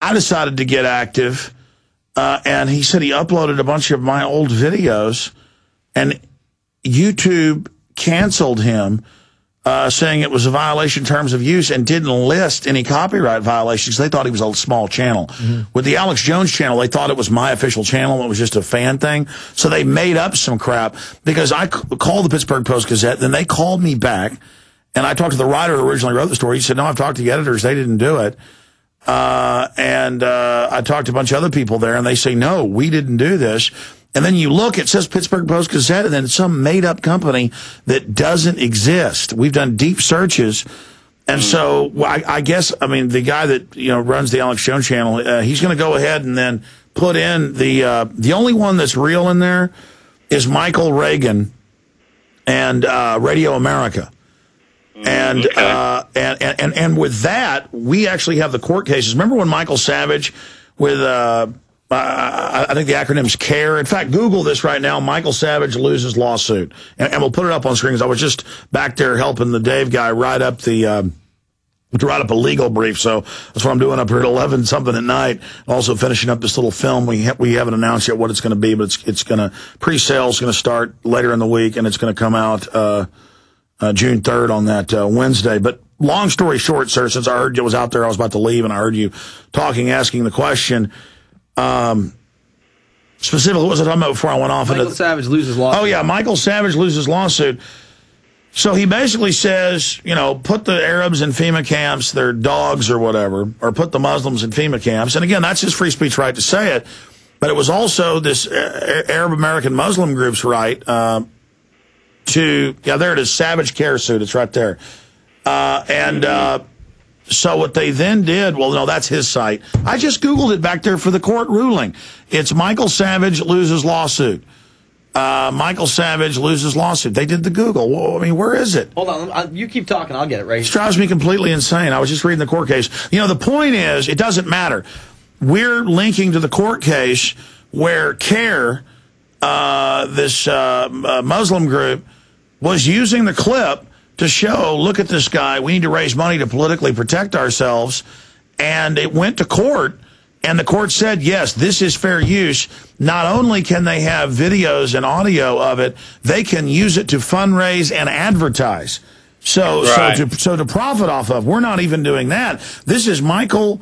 I decided to get active, and he said he uploaded a bunch of my old videos, and YouTube canceled him, saying it was a violation of terms of use and didn't list any copyright violations. They thought he was a small channel. With the Alex Jones channel, they thought it was my official channel and it was just a fan thing. So they made up some crap because I called the Pittsburgh Post-Gazette, then they called me back, and I talked to the writer who originally wrote the story. He said, no, I've talked to the editors. They didn't do it. And I talked to a bunch of other people there, and they say, no, we didn't do this. And then you look, it says Pittsburgh Post-Gazette, and then it's some made-up company that doesn't exist. We've done deep searches. And so I guess, I mean, the guy that, runs the Alex Jones channel, he's going to go ahead and then put in the only one that's real in there is Michael Reagan and Radio America. And, and with that, we actually have the court cases. Remember when Michael Savage with, I think the acronym's CARE. In fact, Google this right now. Michael Savage loses lawsuit. And we'll put it up on screen because I was just back there helping the Dave guy write up to write up a legal brief. So that's what I'm doing up here at 11 something at night. Also finishing up this little film. We haven't announced yet what it's going to be, but it's going to, pre-sale is going to start later in the week, and it's going to come out, June 3rd on that, Wednesday. But long story short, sir, since I heard you was out there, I was about to leave, and I heard you talking, asking the question, specifically, what was I talking about before I went off? Michael Savage loses lawsuit. Oh, yeah, Michael Savage loses lawsuit. So he basically says, put the Arabs in FEMA camps, they're dogs or whatever, or put the Muslims in FEMA camps. And again, that's his free speech right to say it. But it was also this Arab American Muslim group's right there it is, Savage Care suit. It's right there. So what they then did, well, no, that's his site. I just Googled it back there for the court ruling. It's Michael Savage loses lawsuit. Michael Savage loses lawsuit. They did the Google. Well, I mean, where is it? Hold on. You keep talking. I'll get it right. It drives me completely insane. I was just reading the court case. The point is, it doesn't matter. We're linking to the court case where CARE, this Muslim group, was using the clip to show, look at this guy, we need to raise money to politically protect ourselves. And it went to court, and the court said, yes, this is fair use. Not only can they have videos and audio of it, they can use it to fundraise and advertise. So to profit off of. We're not even doing that. This is Michael,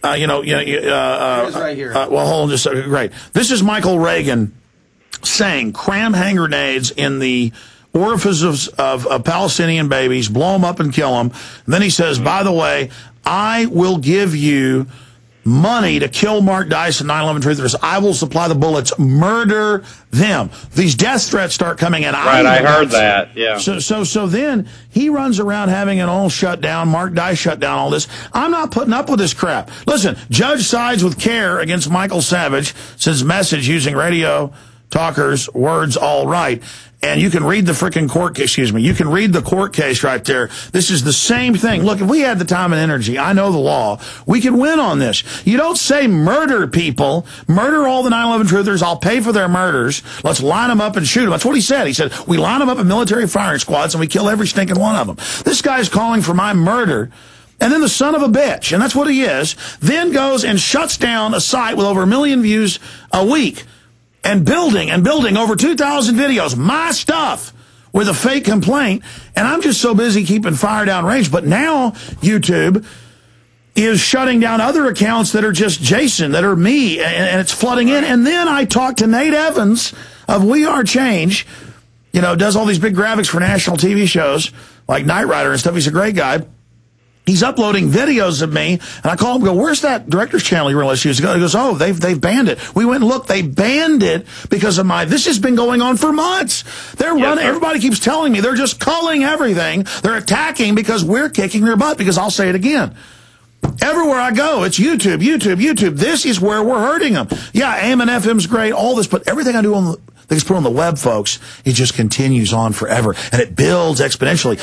it is right here. Well, hold on just a second. Great. This is Michael Reagan saying, cram hand grenades in the orifices of Palestinian babies, blow them up and kill them. And then he says, by the way, I will give you money to kill Mark Dice and 9/11 truthers. I will supply the bullets. Murder them. These death threats start coming in. Right, I heard that. Yeah. So then he runs around having it all shut down. Mark Dice shut down all this. I'm not putting up with this crap. Listen, judge sides with CARE against Michael Savage, says message using radio talkers words all right. And you can read the freaking court case, you can read the court case right there. This is the same thing. Look, if we had the time and energy, I know the law, we could win on this. You don't say murder people, murder all the 9/11 truthers, I'll pay for their murders, let's line them up and shoot them. That's what he said. He said, we line them up in military firing squads and we kill every stinking one of them. This guy's calling for my murder. And then the son of a bitch, and that's what he is, then goes and shuts down a site with over 1 million views a week. And building over 2,000 videos, my stuff, with a fake complaint. And I'm just so busy keeping fire down range. But now YouTube is shutting down other accounts that are just Jason, that are me, and it's flooding in. And then I talked to Nate Evans of We Are Change, does all these big graphics for national TV shows like Knight Rider and stuff. He's a great guy. He's uploading videos of me, and I call him and go, where's that director's channel you were letting us use? He goes, oh, they've banned it. We went and looked, they banned it because of this has been going on for months. They're running, everybody keeps telling me, they're just culling everything. They're attacking because we're kicking their butt, because I'll say it again. Everywhere I go, it's YouTube. This is where we're hurting them. Yeah, AM and FM's great, all this, but everything I do that gets put on the web, folks, it just continues on forever, and it builds exponentially.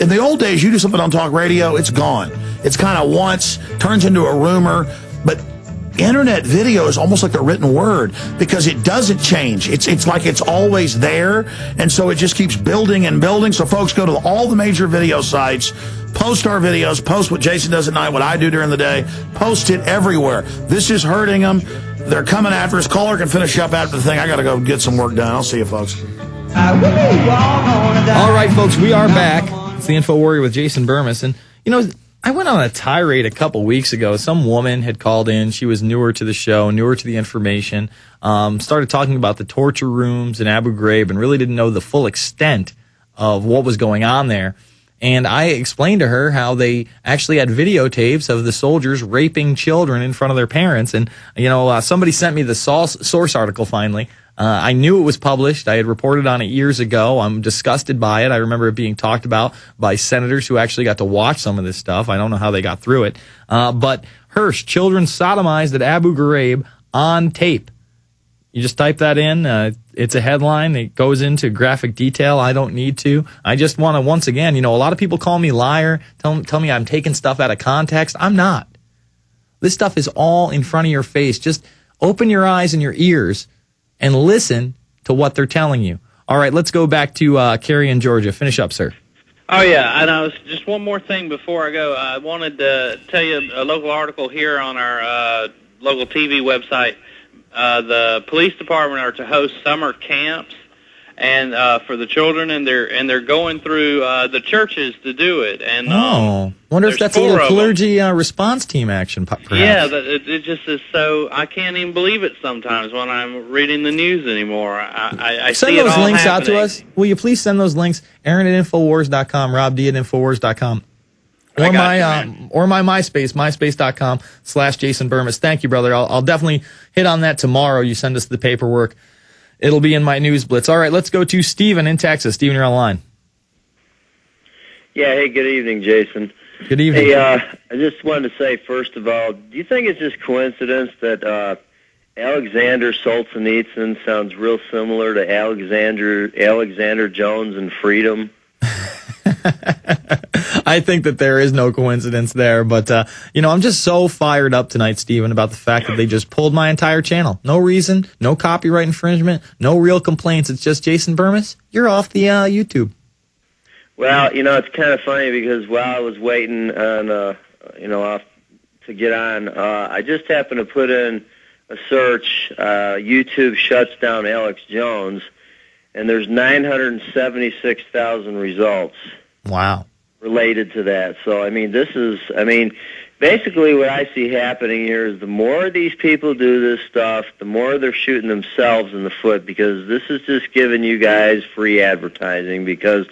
In the old days, you do something on talk radio, it's gone. It's kind of once, turns into a rumor, but internet video is almost like a written word because it doesn't change. It's like it's always there, and so it just keeps building and building. So folks, go to all the major video sites, Post our videos. Post what Jason does at night, what I do during the day. Post it everywhere. This is hurting them. They're coming after us. Caller can finish up after the thing. I got to go get some work done. I'll see you, folks. All right, folks, we are back. It's the Info Warrior with Jason Bermas. And, you know, I went on a tirade a couple weeks ago. Some woman had called in. She was newer to the show, newer to the information, started talking about the torture rooms in Abu Ghraib and really didn't know the full extent of what was going on there. And I explained to her how they actually had videotapes of the soldiers raping children in front of their parents. And, you know, somebody sent me the source article finally. I knew it was published. I had reported on it years ago. I'm disgusted by it. I remember it being talked about by senators who actually got to watch some of this stuff. I don't know how they got through it. But Hirsch, children sodomized at Abu Ghraib on tape. You just type that in. It's a headline. It goes into graphic detail. I don't need to. I just want to, once again, you know, a lot of people call me liar, tell me I'm taking stuff out of context. I'm not. This stuff is all in front of your face. Just open your eyes and your ears and listen to what they're telling you. All right, let's go back to Kerry in Georgia. Finish up, sir. Oh, yeah, and I was just one more thing before I go. I wanted to tell you a local article here on our local TV website. The police department are to host summer camps and for the children, and they're going through the churches to do it. And wonder if that's a little clergy response team action, perhaps. Yeah, it just is so. I can't even believe it sometimes when I'm reading the news anymore. I send see it those all links happening. out to us. Will you please send those links? Aaron at Infowars.com, Rob D at Infowars.com. Or my MySpace, myspace.com/Jason Bermas. Thank you, brother. I'll definitely hit on that tomorrow. You send us the paperwork. It'll be in my news blitz. All right, let's go to Steven in Texas. Steven, you're on the line. Yeah, hey, good evening, Jason. Good evening. Hey, I just wanted to say, first of all, do you think it's just coincidence that Alexander Solzhenitsyn sounds real similar to Alexander Jones and Freedom? I think that there is no coincidence there, but, you know, I'm just so fired up tonight, Steven, about the fact that they just pulled my entire channel. No reason, no copyright infringement, no real complaints. It's just Jason Bermas, you're off the YouTube. Well, you know, it's kind of funny because while I was waiting on, to get on, I just happened to put in a search, YouTube shuts down Alex Jones, and there's 976,000 results. Wow. Related to that. So, basically what I see happening here is the more these people do this stuff, the more they're shooting themselves in the foot, because this is just giving you guys free advertising, because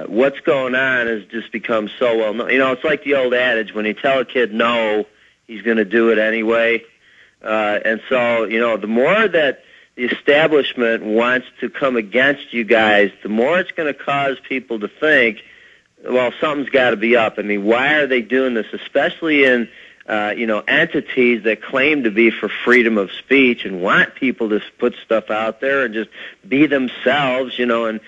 what's going on has just become so well known. You know, it's like the old adage, when you tell a kid no, he's going to do it anyway. And so, you know, the more that the establishment wants to come against you guys, the more it's going to cause people to think, well, something's got to be up. I mean, why are they doing this, especially in, entities that claim to be for freedom of speech and want people to put stuff out there and just be themselves, and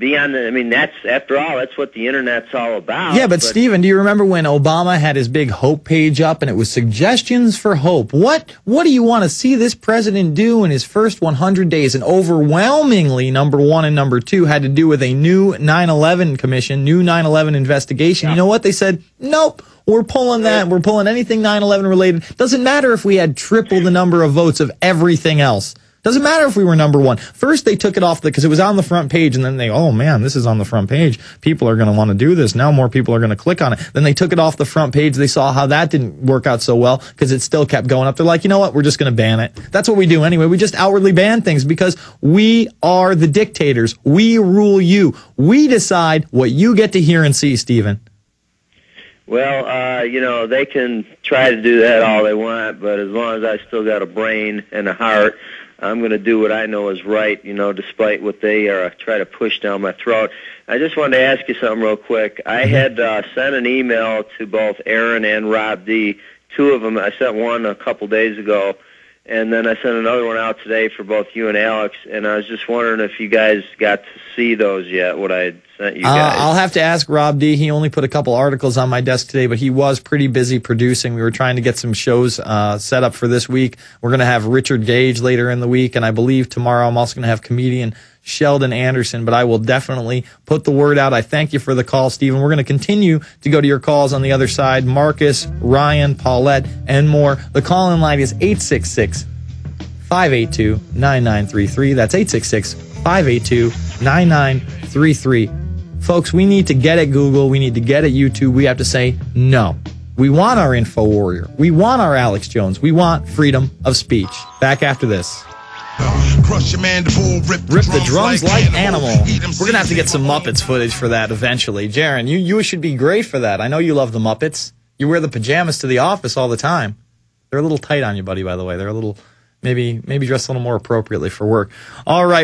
be on the, that's, after all, that's what the Internet's all about. Yeah, but Stephen, do you remember when Obama had his big hope page up and it was suggestions for hope? What do you want to see this president do in his first 100 days? And overwhelmingly, number one and number two had to do with a new 9/11 commission, new 9/11 investigation. Yeah. You know what? They said, nope. We're pulling that. We're pulling anything 9/11 related. Doesn't matter if we had triple the number of votes of everything else. Doesn't matter if we were number one. First, they took it off because it was on the front page, and then oh man, this is on the front page. People are going to want to do this. Now more people are going to click on it. Then they took it off the front page. They saw how that didn't work out so well because it still kept going up. They're like, you know what? We're just going to ban it. That's what we do anyway. We just outwardly ban things because we are the dictators. We rule you. We decide what you get to hear and see, Stephen. Well, they can try to do that all they want, but as long as I still got a brain and a heart, I'm going to do what I know is right, despite what they try to push down my throat. I just wanted to ask you something real quick. I had sent an email to both Aaron and Rob D., two of them. I sent one a couple days ago, and then I sent another one out today for both you and Alex, and I was just wondering if you guys got to see those yet, what I had sent you guys? I'll have to ask Rob D. He only put a couple articles on my desk today, but he was pretty busy producing. We were trying to get some shows set up for this week. We're going to have Richard Gage later in the week, and I believe tomorrow I'm also going to have comedian Sheldon Anderson, but I will definitely put the word out. I thank you for the call, Stephen. We're going to continue to go to your calls on the other side. Marcus, Ryan, Paulette, and more. The call-in line is 866-582-9933. That's 866-582-9933. Folks, we need to get at Google. We need to get at YouTube. We have to say no. We want our Info Warrior. We want our Alex Jones. We want freedom of speech. Back after this. Crush your mandible, rip the drums like animal. We're going to have to get some Muppets footage for that eventually. Jaron, you should be great for that. I know you love the Muppets. You wear the pajamas to the office all the time. They're a little tight on you, buddy, by the way. They're a little, maybe dress a little more appropriately for work. All right.